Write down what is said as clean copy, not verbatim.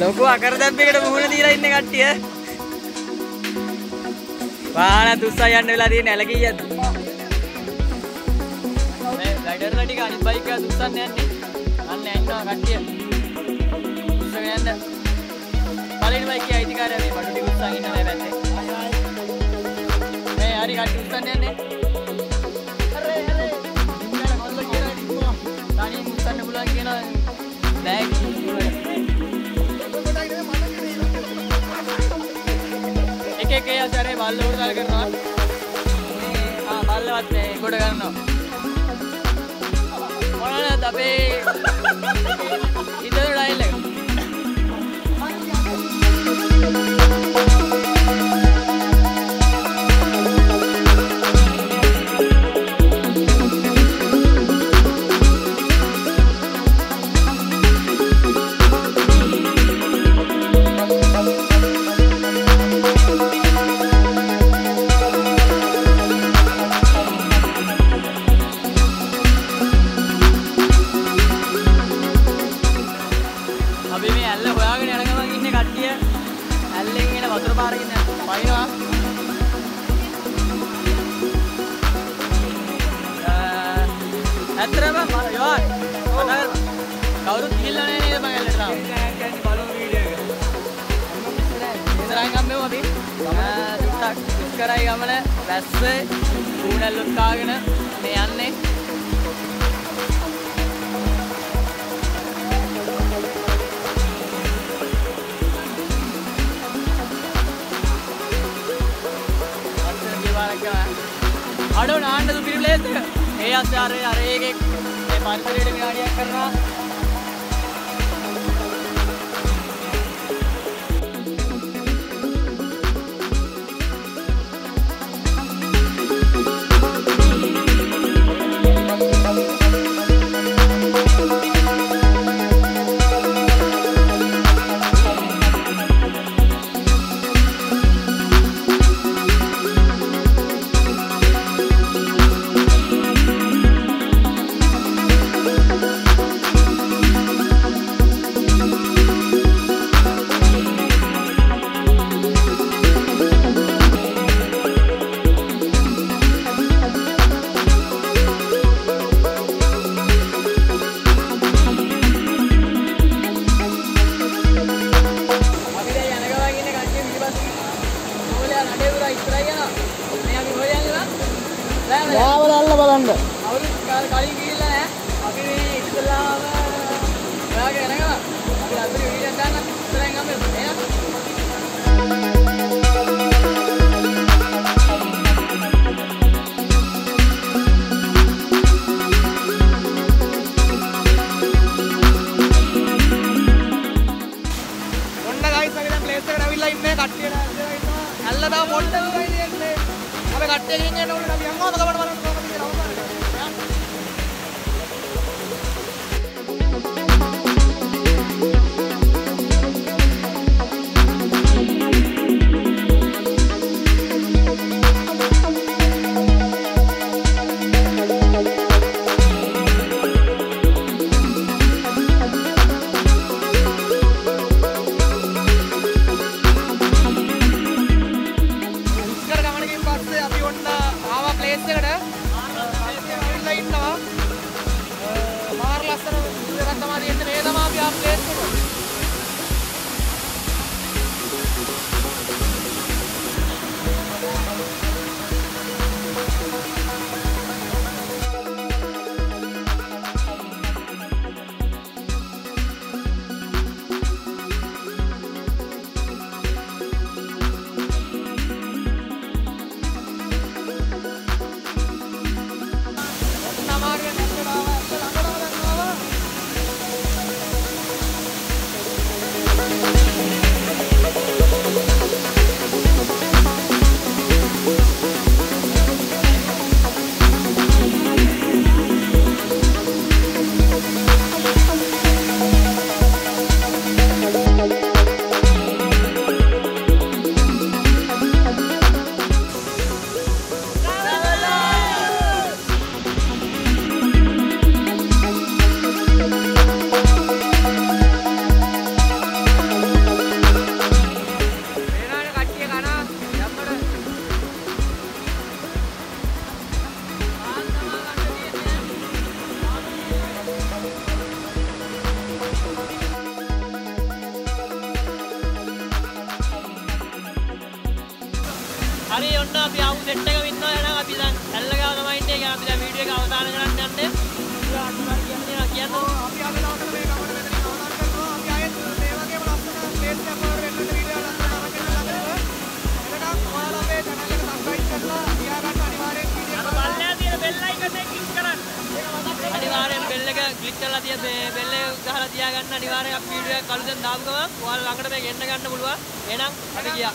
ලොකු අකරදැබ්බයකට මුහුණ දීලා ඉන්නේ කට්ටිය. වාහන දුස්සා යන්න වෙලා තියෙන ඇලගියද. මේ රයිඩර්ලා ටික අනිත් බයික් එක දුස්සන්න යන්නේ. අන්න යනවා කට්ටිය. දුස්සගෙන යන්න. පළවෙනි බයික් එකේ අයිතිකාරයා මේ බඩු ටික දුස්සන් ඉන්න මේ පැත්තේ. මේ හරි කට්ටිය දුස්සන්න යන්නේ. හරි හරි. ඉංගල මොල්ල කියලා ටිකෝ. තනියෙන් දුස්සන්න පුළුවන් කියන බෑග් එක ආචාරේ බල්ල උඩ කරනවා. බල්ලවත් මේ ගොඩ ගන්නවා. මොනවාද අපේ ඉදර ඩයිල් එක. කවුරුත් ගිහිල්ලා නැහැ නේද මම ඇල්ලට තාම. බලමු වීඩියෝ එක. ඉස්සරහින් ගම්මෙමු අපි. ටුට්ටක් කරයි ගමන වැස්ස ඌනල්ලුත් කාගෙන මේ යන්නේ. අඩෝ නාන්න දු පිරිප්ලේස් එක. ඒ ආචාරයේ අර එකෙක් මේ පරිසරයට විනාඩියක් කරනවා. Wewalaella බලන්න. කලින් ගිහිල්ලා නෑ. අපි මේ ඉස්සලාම ඔයාගේ එනගම අපි අතේ වීඩියෝ දාන්න ඉස්සරහින් ගමු එහෙනම්. ඔන්න ගයිස් අපි දැන් ප්ලේස් එකට අවිල්ලා ඉන්නේ කට්ටියට ඇවිල්ලා ඉන්නවා. ඇල්ල තාම පොඩ්ඩක් දුරයි තියෙන්නේ. අපි කට්ටියකින් එන්න ඕනේ අපි යනවා මොකද බලන්න කොහොමද කියලා අවසානට. වීඩියෝ එක අවසන් කරන්න යන්නේ. කියන්න අපි අද දවසේ මේ ගමන මෙතනින් අවසන් කරනවා. අපි ආයෙත් මේ වගේම ලස්සන ප්ලේස් එකක් වල වෙනද වීඩියෝ ලස්සන අරගෙන ළඟට. එතකන් ඔයාලා මේ channel එක subscribe කරලා තියාගන්න අනිවාර්යෙන් වීඩියෝ එක බලලා තියෙන bell icon එක click කරන්න. අනිවාර්යෙන් bell එක click කරලා තිය bell එක ගහලා තියාගන්න අනිවාර්යෙන් අපි වීඩියෝ එක කලුදෙන් දාපු ගමන් ඔයාලා ළඟට මේක එන්න ගන්න පුළුවන්. එහෙනම් අපි ගියා.